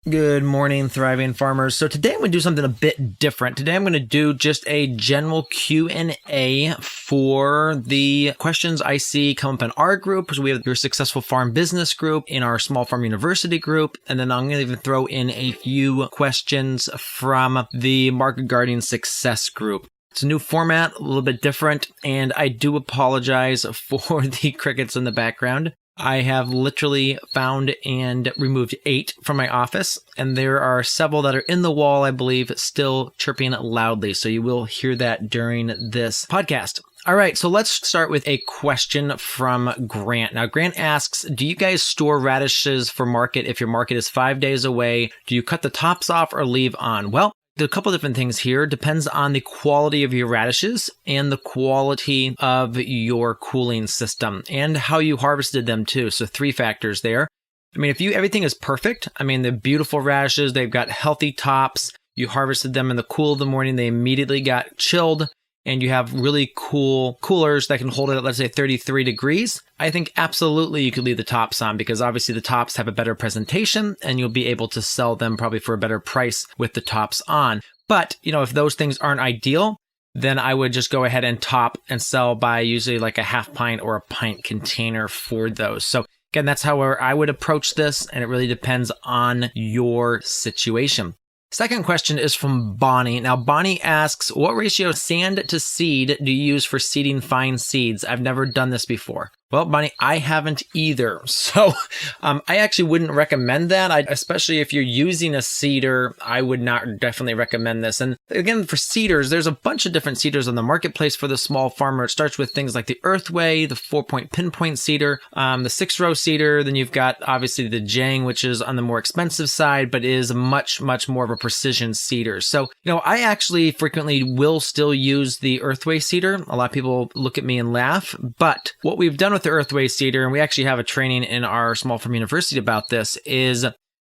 Good morning, thriving farmers. So today I'm going to do something a bit different. Today I'm going to do just a general Q&A for the questions I see come up in our group. So we have your Successful Farm Business group, in our Small Farm University group, and then I'm going to even throw in a few questions from the Market Gardening Success group. It's a new format, a little bit different, and I do apologize for the crickets in the background. I have literally found and removed 8 from my office, and there are several that are in the wall, I believe, still chirping loudly. So you will hear that during this podcast. All right, so let's start with a question from Grant. Now, Grant asks, do you guys store radishes for market if your market is 5 days away? Do you cut the tops off or leave on? Well, there's a couple different things here. Depends on the quality of your radishes and the quality of your cooling system and how you harvested them too. So 3 factors there. I mean, if everything is perfect, I mean, they're beautiful radishes, they've got healthy tops, you harvested them in the cool of the morning, they immediately got chilled, and you have really cool coolers that can hold it at, let's say, 33 degrees, I think absolutely you could leave the tops on because obviously the tops have a better presentation and you'll be able to sell them probably for a better price with the tops on. But, if those things aren't ideal, then I would just go ahead and top and sell by usually like a half pint or a pint container for those. So again, that's how I would approach this, and it really depends on your situation. Second question is from Bonnie. Now, Bonnie asks, what ratio of sand to seed do you use for seeding fine seeds? I've never done this before. Well, Bonnie, I haven't either. So I actually wouldn't recommend that. Especially if you're using a cedar, I would not definitely recommend this. And again, for cedars, there's a bunch of different cedars on the marketplace for the small farmer. It starts with things like the Earthway, the 4-point pinpoint cedar, the 6-row cedar. Then you've got obviously the Jang, which is on the more expensive side, but is much, much more of a precision cedar. So, I actually frequently will still use the Earthway cedar. A lot of people look at me and laugh, but what we've done with the Earthway cedar, and we actually have a training in our Small Farm University about this, is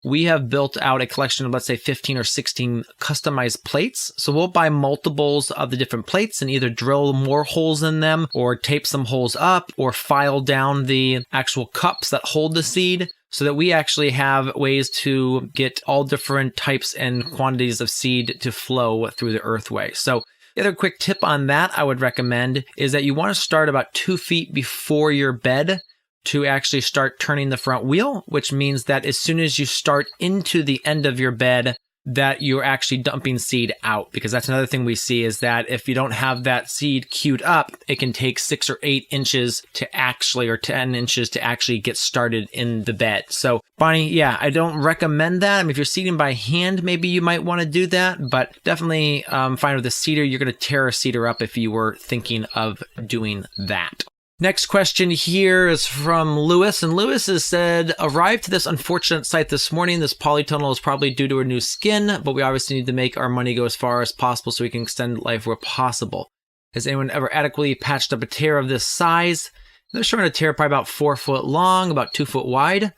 we have built out a collection of, let's say, 15 or 16 customized plates. So we'll buy multiples of the different plates and either drill more holes in them or tape some holes up or file down the actual cups that hold the seed so that we actually have ways to get all different types and quantities of seed to flow through the Earthway. So the other quick tip on that I would recommend is that you want to start about 2 feet before your bed to actually start turning the front wheel, which means that as soon as you start into the end of your bed, that you're actually dumping seed out. Because that's another thing we see is that if you don't have that seed queued up, it can take 6 or 8 inches to actually, or 10 inches to actually get started in the bed. So Bonnie, yeah, I don't recommend that. I mean, if you're seeding by hand, maybe you might want to do that, but definitely find with a cedar, you're going to tear a cedar up if you were thinking of doing that. Next question here is from Lewis, and Lewis has said, arrived to this unfortunate site this morning. This polytunnel is probably due to a new skin, but we obviously need to make our money go as far as possible so we can extend life where possible. Has anyone ever adequately patched up a tear of this size? They're showing a tear probably about 4 foot long, about 2 foot wide.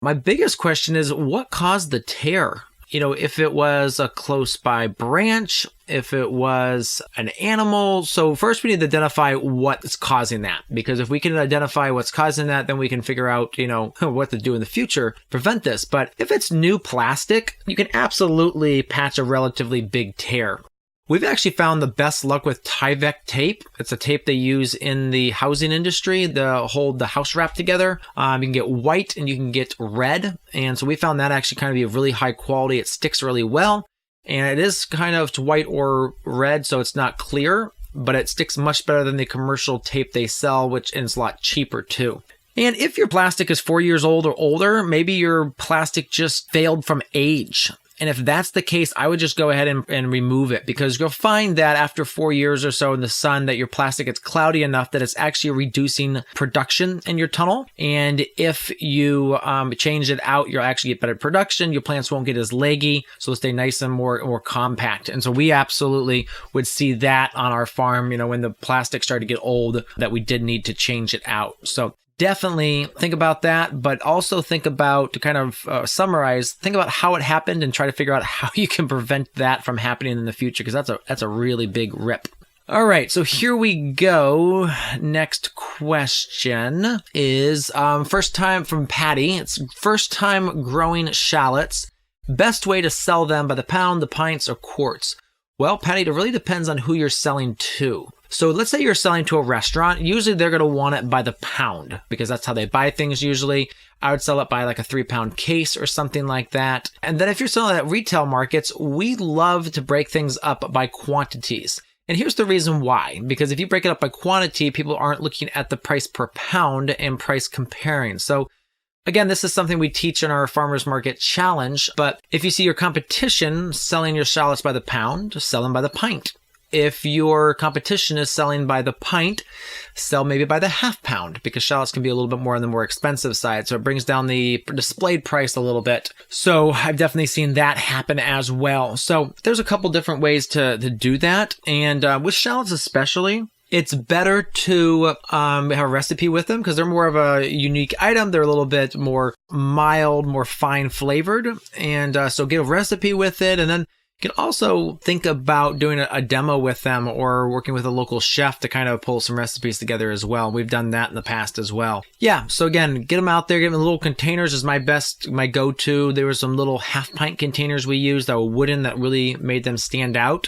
My biggest question is, what caused the tear? If it was a close by branch, if it was an animal. So first we need to identify what's causing that, because if we can identify what's causing that, then we can figure out, what to do in the future, prevent this. But if it's new plastic, you can absolutely patch a relatively big tear. We've actually found the best luck with Tyvek tape. It's a tape they use in the housing industry to hold the house wrap together. You can get white and you can get red. And so we found that actually kind of be a really high quality. It sticks really well. And it is kind of white or red, so it's not clear, but it sticks much better than the commercial tape they sell, and it's a lot cheaper too. And if your plastic is 4 years old or older, maybe your plastic just failed from age. And if that's the case, I would just go ahead and remove it, because you'll find that after 4 years or so in the sun that your plastic gets cloudy enough that it's actually reducing production in your tunnel. And if you change it out, you'll actually get better production. Your plants won't get as leggy, so they'll stay nice and more compact. And so we absolutely would see that on our farm, when the plastic started to get old, that we did need to change it out. So definitely think about that, but also think about, to kind of summarize, think about how it happened and try to figure out how you can prevent that from happening in the future, because that's a really big rip. All right, so here we go. Next question is first time from Patty. It's first time growing shallots. Best way to sell them by the pound, the pints, or quarts? Well, Patty, it really depends on who you're selling to. So let's say you're selling to a restaurant. Usually they're going to want it by the pound because that's how they buy things usually. I would sell it by like a 3-pound case or something like that. And then if you're selling at retail markets, we love to break things up by quantities. And here's the reason why. Because if you break it up by quantity, people aren't looking at the price per pound and price comparing. So again, this is something we teach in our farmers market challenge. But if you see your competition selling your shallots by the pound, sell them by the pint. If your competition is selling by the pint, sell maybe by the half pound because shallots can be a little bit more on the more expensive side. So it brings down the displayed price a little bit. So I've definitely seen that happen as well. So there's a couple different ways to do that. And with shallots especially, it's better to have a recipe with them because they're more of a unique item. They're a little bit more mild, more fine flavored. And so get a recipe with it. And then you can also think about doing a demo with them or working with a local chef to kind of pull some recipes together as well. We've done that in the past as well. Yeah, so again, get them out there. Get them in little containers is my go-to. There were some little half-pint containers we used that were wooden that really made them stand out.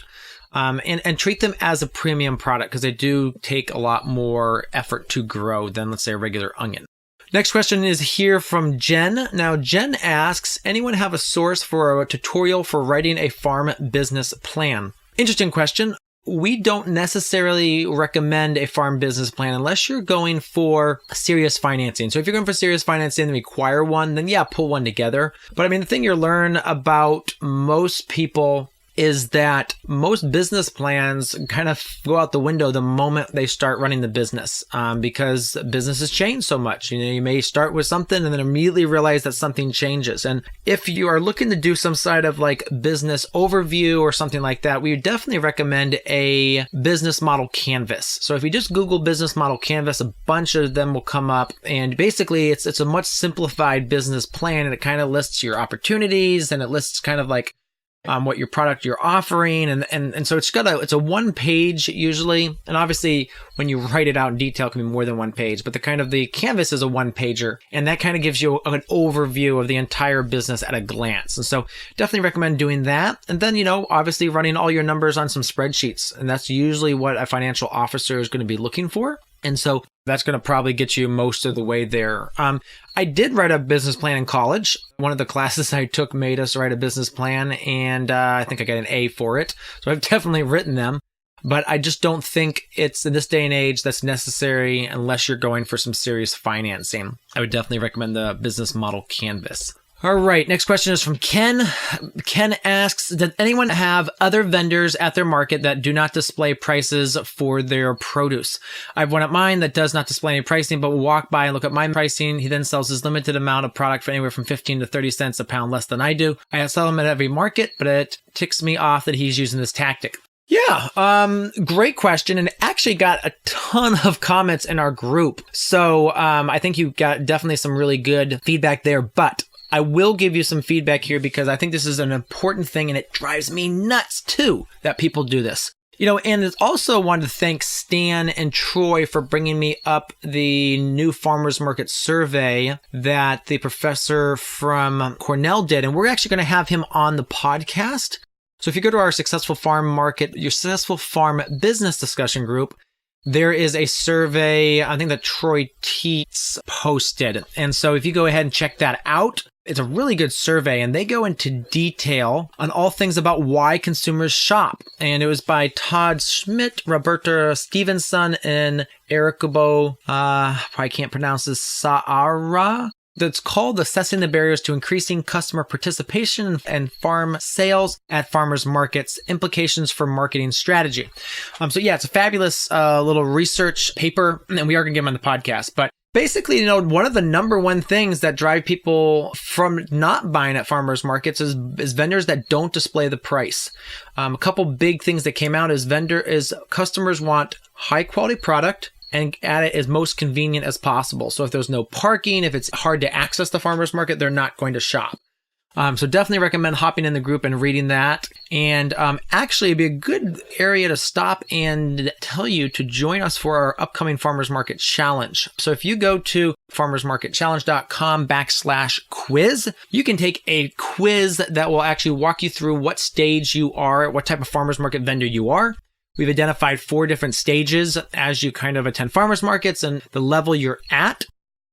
And treat them as a premium product because they do take a lot more effort to grow than, let's say, a regular onion. Next question is here from Jen. Now, Jen asks, anyone have a source for a tutorial for writing a farm business plan? Interesting question. We don't necessarily recommend a farm business plan unless you're going for serious financing. So if you're going for serious financing and require one, then yeah, pull one together. But I mean, the thing you learn about most people is that most business plans kind of go out the window the moment they start running the business because businesses change so much. You know, you may start with something and then immediately realize that something changes. And if you are looking to do some side of like business overview or something like that, we would definitely recommend a business model canvas. So if you just Google business model canvas, a bunch of them will come up. And basically it's a much simplified business plan and it kind of lists your opportunities and it lists kind of like what your product you're offering. And so it's a 1 page usually. And obviously when you write it out in detail, it can be more than 1 page, but the canvas is a 1-pager. And that kind of gives you an overview of the entire business at a glance. And so definitely recommend doing that. And then, obviously running all your numbers on some spreadsheets. And that's usually what a financial officer is going to be looking for. And so that's going to probably get you most of the way there. I did write a business plan in college. One of the classes I took made us write a business plan, and I think I got an A for it. So I've definitely written them, but I just don't think it's in this day and age that's necessary unless you're going for some serious financing. I would definitely recommend the business model canvas. All right, next question is from Ken. Ken asks, does anyone have other vendors at their market that do not display prices for their produce? I have one at mine that does not display any pricing, but will walk by and look at my pricing. He then sells his limited amount of product for anywhere from 15 to 30 cents a pound less than I do. I sell him at every market, but it ticks me off that he's using this tactic. Yeah, great question, and actually got a ton of comments in our group. So I think you got definitely some really good feedback there, but I will give you some feedback here because I think this is an important thing and it drives me nuts too that people do this. And it's also wanted to thank Stan and Troy for bringing me up the new farmers market survey that the professor from Cornell did. And we're actually going to have him on the podcast. So if you go to our Successful Farm Market, your Successful Farm Business discussion group, there is a survey, I think that Troy Teets posted. And so if you go ahead and check that out, it's a really good survey and they go into detail on all things about why consumers shop. And it was by Todd Schmidt, Roberta Stevenson, and Erikubo, I can't pronounce this, Saara. That's called Assessing the Barriers to Increasing Customer Participation and Farm Sales at Farmers Markets, Implications for Marketing Strategy. So yeah, it's a fabulous little research paper, and we are going to get them on the podcast. But basically, one of the number one things that drive people from not buying at farmers markets is vendors that don't display the price. A couple big things that came out is customers want high quality product and at it as most convenient as possible. So if there's no parking, if it's hard to access the farmer's market, they're not going to shop. So definitely recommend hopping in the group and reading that. And actually, it'd be a good area to stop and tell you to join us for our upcoming Farmers Market Challenge. So if you go to farmersmarketchallenge.com/quiz, you can take a quiz that will actually walk you through what stage you are, what type of farmers market vendor you are. We've identified 4 different stages as you kind of attend farmers markets and the level you're at.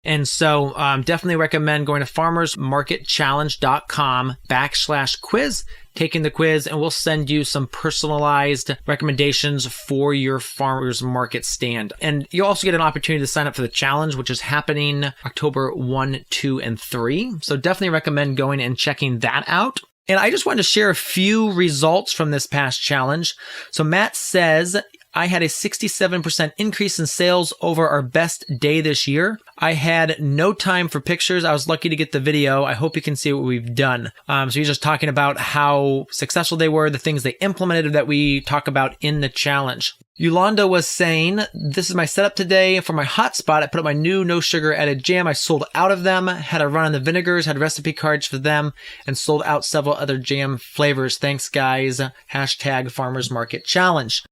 And so definitely recommend going to farmersmarketchallenge.com/quiz, taking the quiz, and we'll send you some personalized recommendations for your farmers market stand. And you'll also get an opportunity to sign up for the challenge, which is happening October 1, 2, and 3. So definitely recommend going and checking that out. And I just wanted to share a few results from this past challenge. So Matt says, I had a 67% increase in sales over our best day this year. I had no time for pictures. I was lucky to get the video. I hope you can see what we've done. So he's just talking about how successful they were, the things they implemented that we talk about in the challenge. Yolanda was saying, this is my setup today for my hotspot. I put up my new no sugar added jam. I sold out of them, had a run on the vinegars, had recipe cards for them, and sold out several other jam flavors. Thanks, guys. Hashtag Farmers Market Challenge.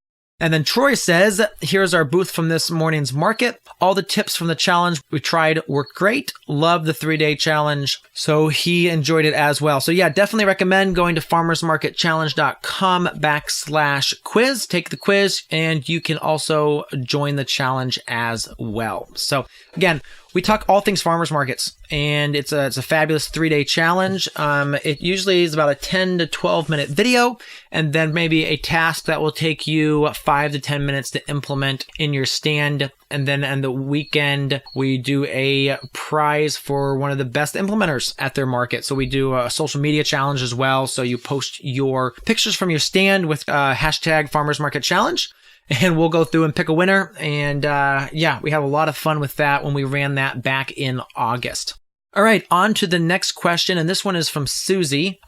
And then Troy says, here's our booth from this morning's market. All the tips from the challenge we tried worked great. Love the 3-day challenge. So he enjoyed it as well. So yeah, definitely recommend going to farmersmarketchallenge.com/quiz. Take the quiz and you can also join the challenge as well. So again, we talk all things farmers markets, and it's a fabulous 3-day challenge. It usually is about a 10 to 12 minute video, and then maybe a task that will take you 5 to 10 minutes to implement in your stand. And then on the weekend, we do a prize for one of the best implementers at their market. So we do a social media challenge as well. So you post your pictures from your stand with hashtag Farmers Market Challenge. And we'll go through and pick a winner. And yeah, we have a lot of fun with that when we ran that back in August. All right, on to the next question. And this one is from Susie.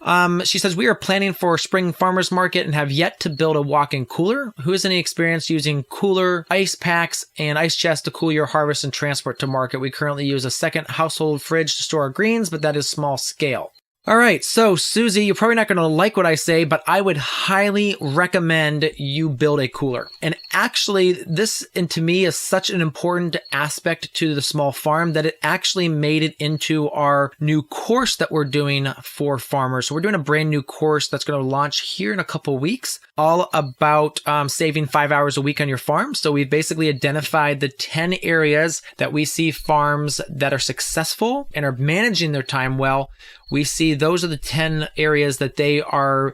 She says, we are planning for spring farmers market and have yet to build a walk-in cooler. Who has any experience using cooler, ice packs, and ice chests to cool your harvest and transport to market? We currently use a second household fridge to store our greens, but that is small scale. All right, so Susie, you're probably not going to like what I say, but I would highly recommend you build a cooler. And actually, this, and to me, is such an important aspect to the small farm that it actually made it into our new course that we're doing for farmers. So we're doing a brand new course that's going to launch here in a couple weeks, all about saving 5 hours a week on your farm. So we've basically identified the 10 areas that we see farms that are successful and are managing their time well. We see those are the 10 areas that they are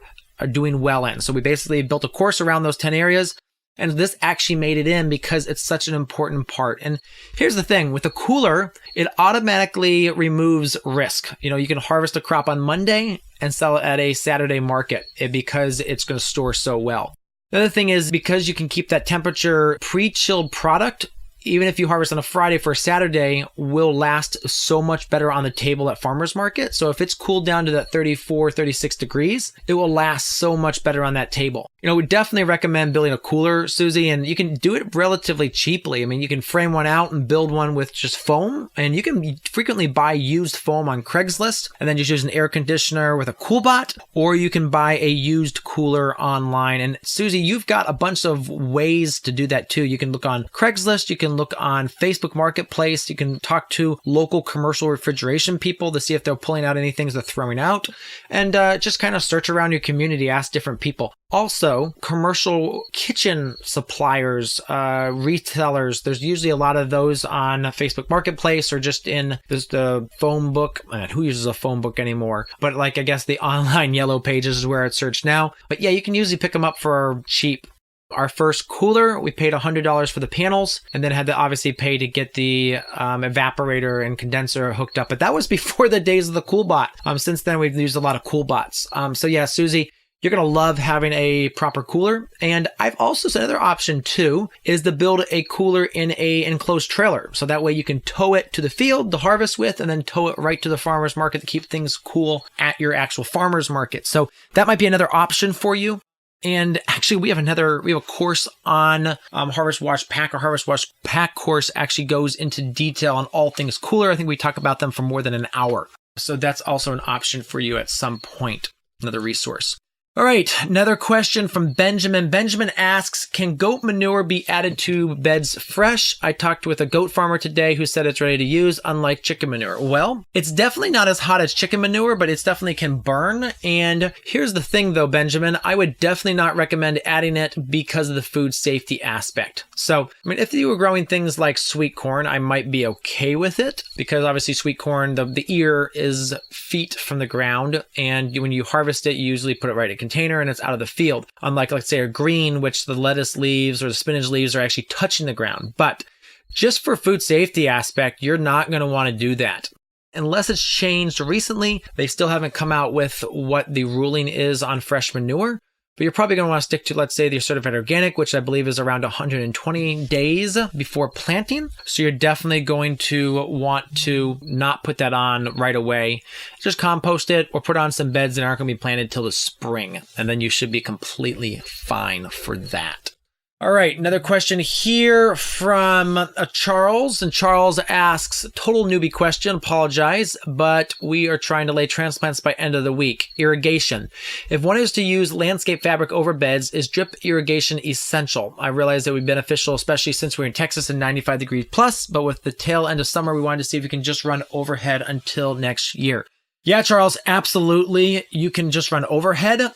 doing well in. So we basically built a course around those 10 areas, and this actually made it in because it's such an important part. And here's the thing, with a cooler, it automatically removes risk. You know, you can harvest a crop on Monday and sell it at a Saturday market because it's going to store so well. The other thing is, because you can keep that temperature pre-chilled product, even if you harvest on a Friday for a Saturday, will last so much better on the table at farmers market. So if it's cooled down to that 34, 36 degrees, it will last so much better on that table. You know, we definitely recommend building a cooler, Susie, and you can do it relatively cheaply. I mean, you can frame one out and build one with just foam, and you can frequently buy used foam on Craigslist and then just use an air conditioner with a CoolBot, or you can buy a used cooler online. And Susie, you've got a bunch of ways to do that too. You can look on Craigslist, you can look on Facebook Marketplace, you can talk to local commercial refrigeration people to see if they're pulling out any things they're throwing out, and just kind of search around your community, ask different people. Also, commercial kitchen suppliers, retailers, there's usually a lot of those on Facebook Marketplace or just in the phone book. Man, who uses a phone book anymore? But like, I guess the online yellow pages is where it's searched now. But yeah, you can usually pick them up for cheap. Our first cooler, we paid $100 for the panels and then had to obviously pay to get the evaporator and condenser hooked up. But that was before the days of the CoolBot. Since then, we've used a lot of CoolBots. So yeah, Susie, you're going to love having a proper cooler. And I've also said another option too is to build a cooler in a enclosed trailer. So that way you can tow it to the field to harvest with and then tow it right to the farmer's market to keep things cool at your actual farmer's market. So that might be another option for you. And actually, we have a course on Harvest Wash Pack. Our Harvest Wash Pack course actually goes into detail on all things cooler. I think we talk about them for more than an hour. So that's also an option for you at some point, another resource. All right, another question from Benjamin. Benjamin asks, can goat manure be added to beds fresh? I talked with a goat farmer today who said it's ready to use, unlike chicken manure. Well, it's definitely not as hot as chicken manure, but it definitely can burn. And here's the thing though, Benjamin, I would definitely not recommend adding it because of the food safety aspect. So, I mean, if you were growing things like sweet corn, I might be okay with it because obviously sweet corn, the ear is feet from the ground. And when you harvest it, you usually put it right in container and it's out of the field. Unlike, let's say, a green, which the lettuce leaves or the spinach leaves are actually touching the ground. But just for food safety aspect, you're not going to want to do that. Unless it's changed recently, they still haven't come out with what the ruling is on fresh manure. But you're probably going to want to stick to, let's say, the certified organic, which I believe is around 120 days before planting. So you're definitely going to want to not put that on right away. Just compost it or put on some beds that aren't going to be planted till the spring. And then you should be completely fine for that. All right, another question here from Charles. And Charles asks, total newbie question, apologize, but we are trying to lay transplants by end of the week. Irrigation. If one is to use landscape fabric over beds, is drip irrigation essential? I realize it would be beneficial, especially since we're in Texas and 95 degrees plus, but with the tail end of summer, we wanted to see if we can just run overhead until next year. Yeah, Charles, absolutely. You can just run overhead.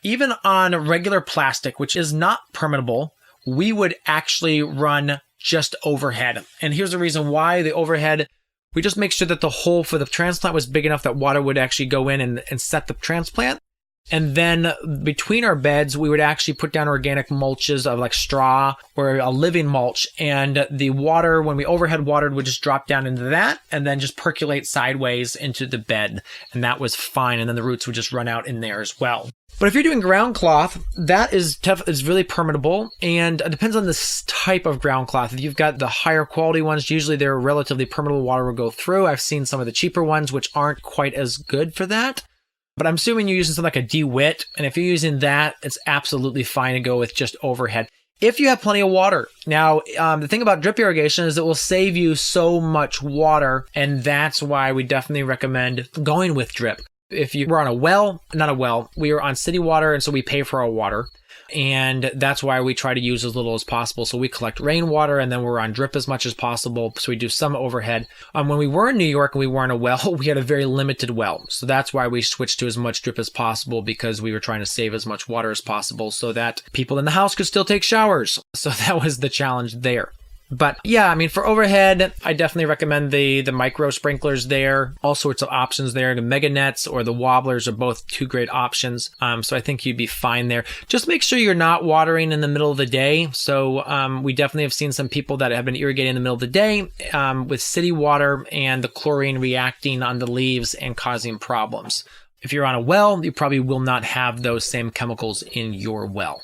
Even on regular plastic, which is not permeable, we would actually run just overhead. And here's the reason why. The overhead, we just make sure that the hole for the transplant was big enough that water would actually go in and set the transplant. And then between our beds, we would actually put down organic mulches of like straw or a living mulch. And the water, when we overhead watered, would just drop down into that and then just percolate sideways into the bed. And that was fine. And then the roots would just run out in there as well. But if you're doing ground cloth, that is really permeable, and it depends on the type of ground cloth. If you've got the higher quality ones, usually they're relatively permeable, water will go through. I've seen some of the cheaper ones which aren't quite as good for that. But I'm assuming you're using something like a DeWitt, and if you're using that, it's absolutely fine to go with just overhead. If you have plenty of water. Now, the thing about drip irrigation is it will save you so much water, and that's why we definitely recommend going with drip. If you were on we were on city water, and so we pay for our water. And that's why we try to use as little as possible. So we collect rainwater, and then we're on drip as much as possible. So we do some overhead. When we were in New York and we were on a well, we had a very limited well. So that's why we switched to as much drip as possible, because we were trying to save as much water as possible so that people in the house could still take showers. So that was the challenge there. But yeah, I mean, for overhead, I definitely recommend the micro sprinklers there. All sorts of options there. The mega nets or the wobblers are both two great options. So I think you'd be fine there. Just make sure you're not watering in the middle of the day. So we definitely have seen some people that have been irrigating in the middle of the day with city water and the chlorine reacting on the leaves and causing problems. If you're on a well, you probably will not have those same chemicals in your well.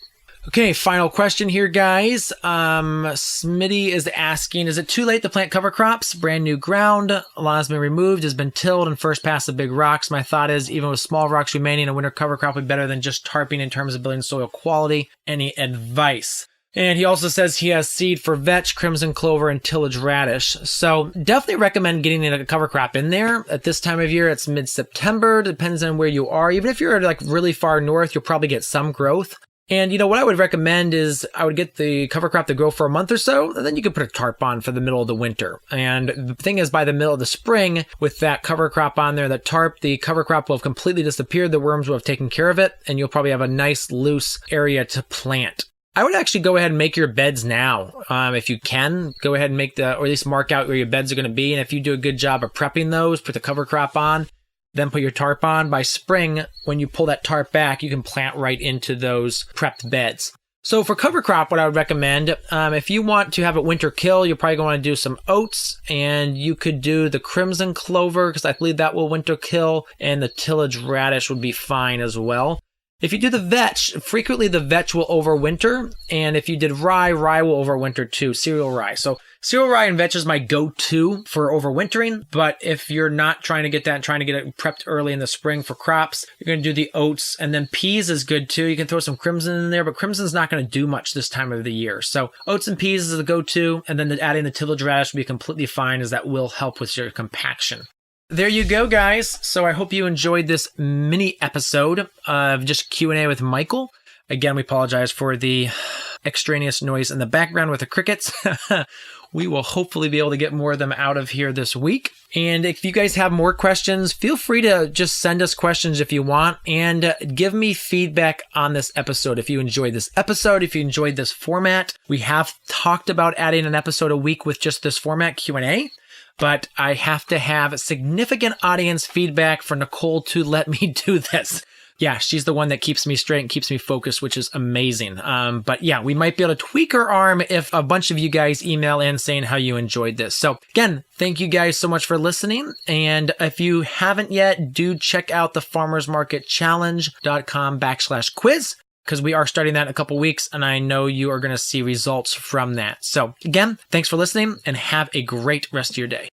Okay, final question here, guys. Smitty is asking, is it too late to plant cover crops? Brand new ground, lawn has been removed, has been tilled, and first pass of big rocks. My thought is, even with small rocks remaining, a winter cover crop would be better than just tarping in terms of building soil quality. Any advice? And he also says he has seed for vetch, crimson clover, and tillage radish. So definitely recommend getting a cover crop in there. At this time of year, it's mid-September. Depends on where you are. Even if you're like really far north, you'll probably get some growth. And, you know, what I would recommend is I would get the cover crop to grow for a month or so, and then you can put a tarp on for the middle of the winter. And the thing is, by the middle of the spring, with that cover crop on there, that tarp, the cover crop will have completely disappeared. The worms will have taken care of it, and you'll probably have a nice loose area to plant. I would actually go ahead and make your beds now. If you can, go ahead and or at least mark out where your beds are going to be. And if you do a good job of prepping those, put the cover crop on, then put your tarp on. By spring, when you pull that tarp back, you can plant right into those prepped beds. So for cover crop, what I would recommend, if you want to have it winter kill, you're probably going to do some oats, and you could do the crimson clover, because I believe that will winter kill, and the tillage radish would be fine as well. If you do the vetch, frequently the vetch will overwinter, and if you did rye will overwinter too, cereal rye. So cereal rye and vetch is my go-to for overwintering, but if you're not trying to get that and trying to get it prepped early in the spring for crops, you're going to do the oats, and then peas is good too. You can throw some crimson in there, but crimson's not going to do much this time of the year. So oats and peas is the go-to, and then adding the tillage radish will be completely fine, as that will help with your compaction. There you go, guys. So I hope you enjoyed this mini episode of just Q&A with Michael. Again, we apologize for the extraneous noise in the background with the crickets. We will hopefully be able to get more of them out of here this week. And if you guys have more questions, feel free to just send us questions if you want, and give me feedback on this episode. If you enjoyed this episode, if you enjoyed this format, we have talked about adding an episode a week with just this format, Q&A. But I have to have significant audience feedback for Nicole to let me do this. Yeah, she's the one that keeps me straight and keeps me focused, which is amazing. But yeah, we might be able to tweak her arm if a bunch of you guys email in saying how you enjoyed this. So again, thank you guys so much for listening. And if you haven't yet, do check out the farmersmarketchallenge.com/quiz. because we are starting that in a couple weeks, and I know you are going to see results from that. So again, thanks for listening, and have a great rest of your day.